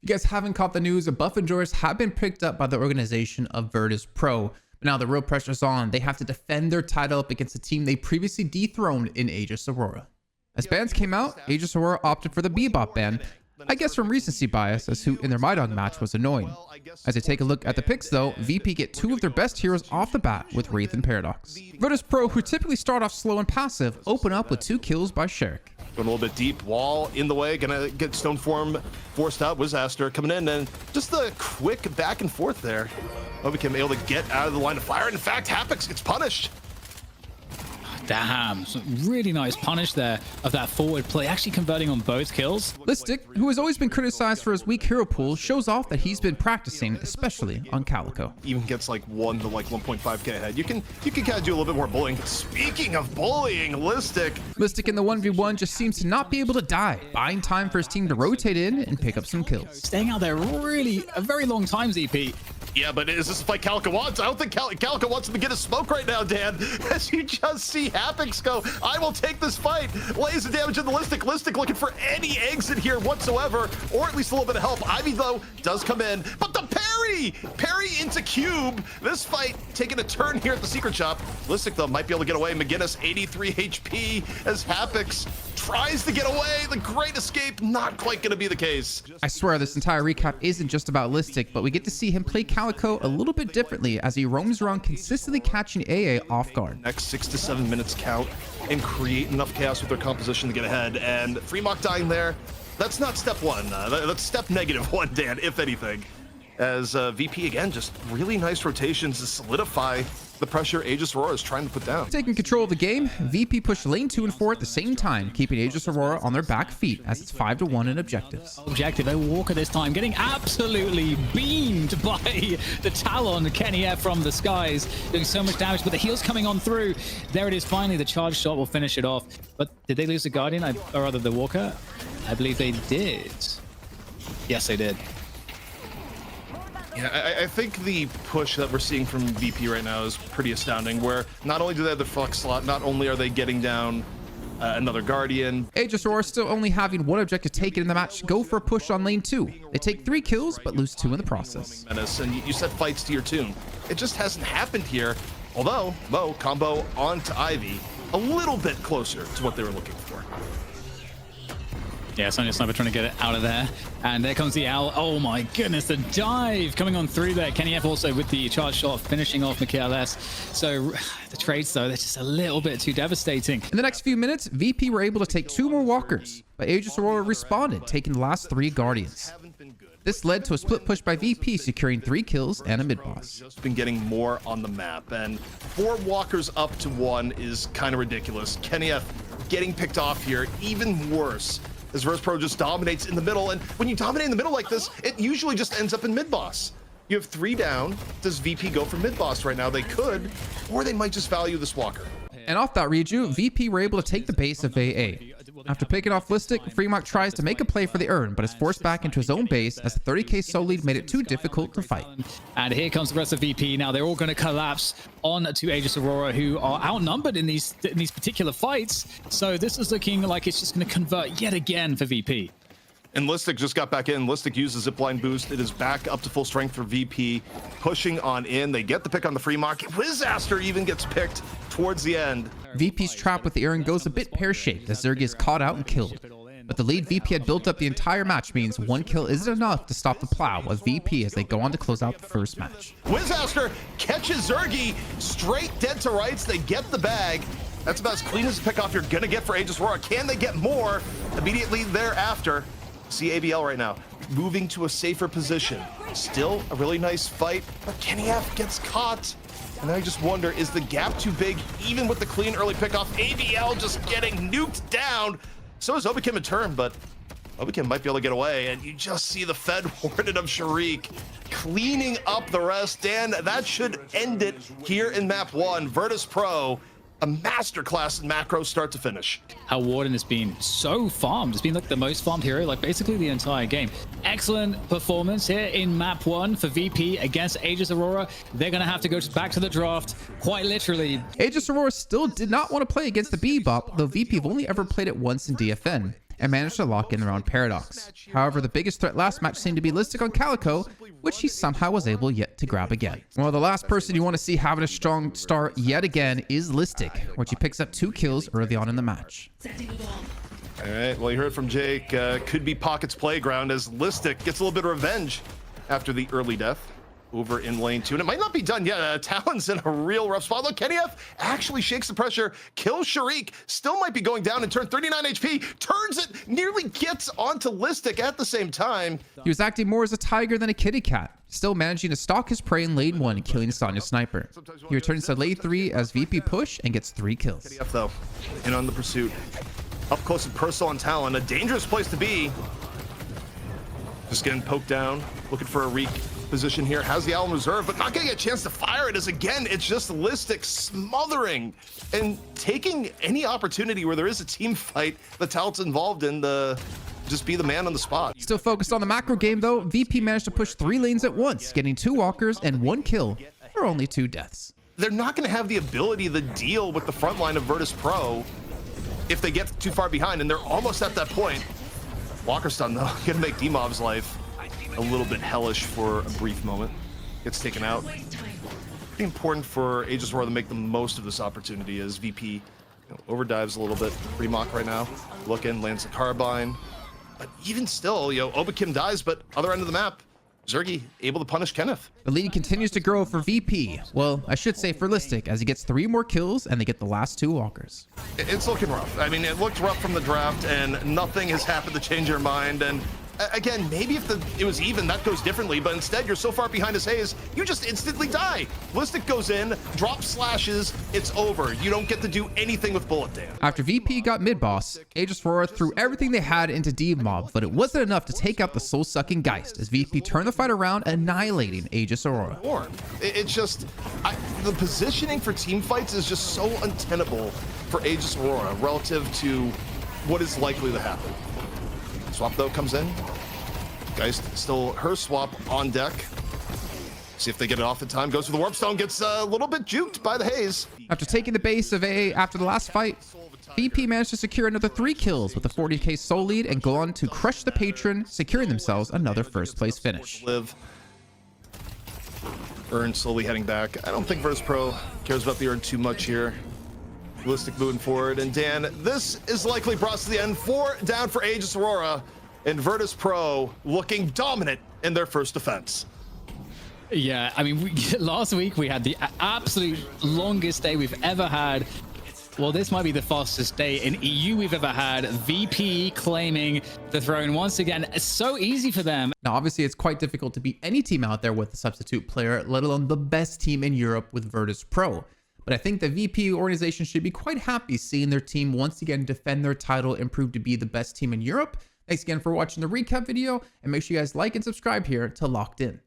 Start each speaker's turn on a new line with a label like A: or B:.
A: You guys haven't caught the news, Buff Enjoyers have been picked up by the organization of Virtus Pro. But now the real pressure's on. They have to defend their title up against a team they previously dethroned in Aegis Aurora. As bans came out, Aegis Aurora opted for the Bebop ban, I guess from recency bias, as who in their Mydog match was annoying. As I take a look at the picks though, VP get two of their best heroes off the bat with Wraith and Paradox. Virtus Pro, who typically start off slow and passive, open up with 2 kills by Sherik.
B: Going a little bit deep, wall in the way, gonna get Stone Form forced out. Wizaster coming in, and just the quick back and forth there. Obicam able to get out of the line of fire. In fact, Hapex gets punished.
C: Damn, some really nice punish there of that forward play, actually converting on both kills.
A: Listic, who has always been criticized for his weak hero pool, shows off that he's been practicing, especially on Calico.
B: Even gets like 1 to like 1.5k ahead. You can kind of do a little bit more bullying. Speaking of bullying, Listic
A: in the 1v1 just seems to not be able to die, buying time for his team to rotate in and pick up some kills.
C: Staying out there really a very long time, ZP.
B: Yeah, but is this a fight Calico wants? I don't think Calico wants him to get a smoke right now, Dan. As you just see Hapex go, I will take this fight. Lays the damage in the Listic. Listic looking for any exit here whatsoever, or at least a little bit of help. Ivy, though, does come in, but the parry! Parry into Cube. This fight taking a turn here at the secret shop. Listic, though, might be able to get away. McGinnis, 83 HP, as Hapex tries to get away. The great escape, not quite going to be the case.
A: I swear this entire recap isn't just about Listic, but we get to see him play Calico a little bit differently as he roams around consistently catching AA off guard.
B: Next 6 to 7 minutes count and create enough chaos with their composition to get ahead. And Freemock dying there, that's not step 1. That's step -1, Dan, if anything. As VP, again, just really nice rotations to solidify the pressure Aegis Aurora is trying to put down.
A: Taking control of the game, VP pushed lane 2 and 4 at the same time, keeping Aegis Aurora on their back feet as it's 5-1 in objectives.
C: Objective, a Walker this time, getting absolutely beamed by the Talon, Kenny F from the skies, doing so much damage, but the heal's coming on through. There it is, finally, the charge shot will finish it off. But did they lose the Guardian, or rather the Walker? I believe they did. Yes, they did.
B: Yeah, I think the push that we're seeing from VP right now is pretty astounding, where not only do they have the flex slot, not only are they getting down another Guardian.
A: Aegis Aurora still only having 1 objective taken in the match, go for a push on lane 2. They take 3 kills, but lose 2 in the process.
B: Menace, and you set fights to your tune. It just hasn't happened here, although Mo combo onto Ivy, a little bit closer to what they were looking for.
C: Yeah, Sonya Sniper trying to get it out of there. And there comes the Owl. Oh my goodness, the dive coming on through there. Kenny F also with the charge shot, finishing off Mikhail S. So the trades, though, they're just a little bit too devastating.
A: In the next few minutes, VP were able to take 2 more walkers, but Aegis Aurora responded, taking the last 3 Guardians. This led to a split push by VP, securing 3 kills and a mid-boss.
B: Just been getting more on the map, and 4 walkers up to 1 is kind of ridiculous. Kenny F getting picked off here, even worse, as Virtus Pro just dominates in the middle. And when you dominate in the middle like this, it usually just ends up in mid-boss. You have 3 down. Does VP go for mid-boss right now? They could, or they might just value this walker.
A: And off that reju, VP were able to take the base of AA. After picking off Listic, Freemock tries to make a play for the urn, but is forced back into his own base as the 30k soul lead made it too difficult to fight.
C: And here comes the rest of VP. Now they're all going to collapse on to Aegis Aurora, who are outnumbered in these particular fights. So this is looking like it's just going to convert yet again for VP.
B: And Listic just got back in. Listic uses zipline boost. It is back up to full strength for VP, pushing on in. They get the pick on the Freemock. Wizaster even gets picked towards the end.
A: VP's trap with the urn goes a bit pear-shaped as Zerg is caught out and killed. But the lead VP had built up the entire match means 1 kill isn't enough to stop the plow of VP as they go on to close out the first match.
B: Wizaster catches Zergy straight dead to rights. They get the bag. That's about as clean as a pick off you're gonna get for Aegis Aurora. Can they get more immediately thereafter? See ABL right now moving to a safer position. Still a really nice fight, but Kenny F gets caught. And I just wonder, is the gap too big even with the clean early pickoff? ABL just getting nuked down. So is Obicam in turn, but Obicam might be able to get away. And you just see the Fed Warden of Sharik cleaning up the rest. Dan, that should end it here in map 1. Virtus Pro, a masterclass in macro start to finish.
C: How Warden has been so farmed. It's been like the most farmed hero, like basically the entire game. Excellent performance here in map 1 for VP against Aegis Aurora. They're going to have to go back to the draft, quite literally.
A: Aegis Aurora still did not want to play against the Bebop, though VP have only ever played it once in DFN. and managed to lock in around Paradox. However, the biggest threat last match seemed to be Listic on Calico, which he somehow was able yet to grab again. Well, the last person you want to see having a strong start yet again is Listic, which he picks up 2 kills early on in the match.
B: All right, well, you heard from Jake. Could be Pocket's playground as Listic gets a little bit of revenge after the early death over in lane 2. And it might not be done yet. Talon's in a real rough spot. Look, KennyF actually shakes the pressure, kills Sharik, still might be going down in turn, 39 HP, turns it, nearly gets onto Listic at the same time.
A: He was acting more as a tiger than a kitty cat, still managing to stalk his prey in lane 1, killing Sonya Sniper. He returns to lane 3 as VP push and gets 3 kills.
B: KennyF, though, in on the pursuit. Up close and personal on Talon, a dangerous place to be. Just getting poked down, looking for a reek position here. Has the Owl in reserve, but not getting a chance to fire it, as again, it's just Listic smothering and taking any opportunity where there is a team fight that Talon's involved in to just be the man on the spot.
A: Still focused on the macro game though, VP managed to push 3 lanes at once, getting 2 walkers and 1 kill for only 2 deaths.
B: They're not going to have the ability to deal with the front line of Virtus Pro if they get too far behind, and they're almost at that point. Walker stun though, gonna make D-Mob's life a little bit hellish for a brief moment. Gets taken out. Pretty important for Aegis Aurora to make the most of this opportunity as VP overdives a little bit. Remock right now, looking, lands the carbine. But even still, Obakim dies, but other end of the map, Zergy able to punish Kenneth.
A: The lead continues to grow for VP. Well, I should say for Listic, as he gets 3 more kills and they get the last 2 walkers.
B: It's looking rough. I mean, it looked rough from the draft, and nothing has happened to change your mind. And again, maybe if it was even, that goes differently, but instead you're so far behind as Haze, you just instantly die. Listic goes in, drops slashes, it's over. You don't get to do anything with bullet damage.
A: After VP got mid-boss, Aegis Aurora threw everything they had into D-Mob, but it wasn't enough to take out the soul-sucking Geist, as VP turned the fight around, annihilating Aegis Aurora.
B: It's just, the positioning for team fights is just so untenable for Aegis Aurora relative to what is likely to happen. Swap though comes in. Geist still her swap on deck. See if they get it off in time. Goes for the warp stone, gets a little bit juked by the Haze.
A: After taking the base of AA after the last fight, VP managed to secure another 3 kills with a 40k soul lead and go on to crush the patron, securing themselves another first place finish.
B: Live. Earn slowly heading back. I don't think Virtus Pro cares about the Earn too much here. Listic moving forward, and Dan, this is likely brought to the end. 4 down for Aegis Aurora, and Virtus Pro looking dominant in their first defense.
C: Yeah, I mean, last week we had the absolute longest day we've ever had. Well, this might be the fastest day in EU we've ever had. VP claiming the throne once again. It's so easy for them.
A: Now, obviously, it's quite difficult to beat any team out there with a substitute player, let alone the best team in Europe with Virtus Pro. But I think the VP organization should be quite happy seeing their team once again defend their title and prove to be the best team in Europe. Thanks again for watching the recap video, and make sure you guys like and subscribe here to Locked In.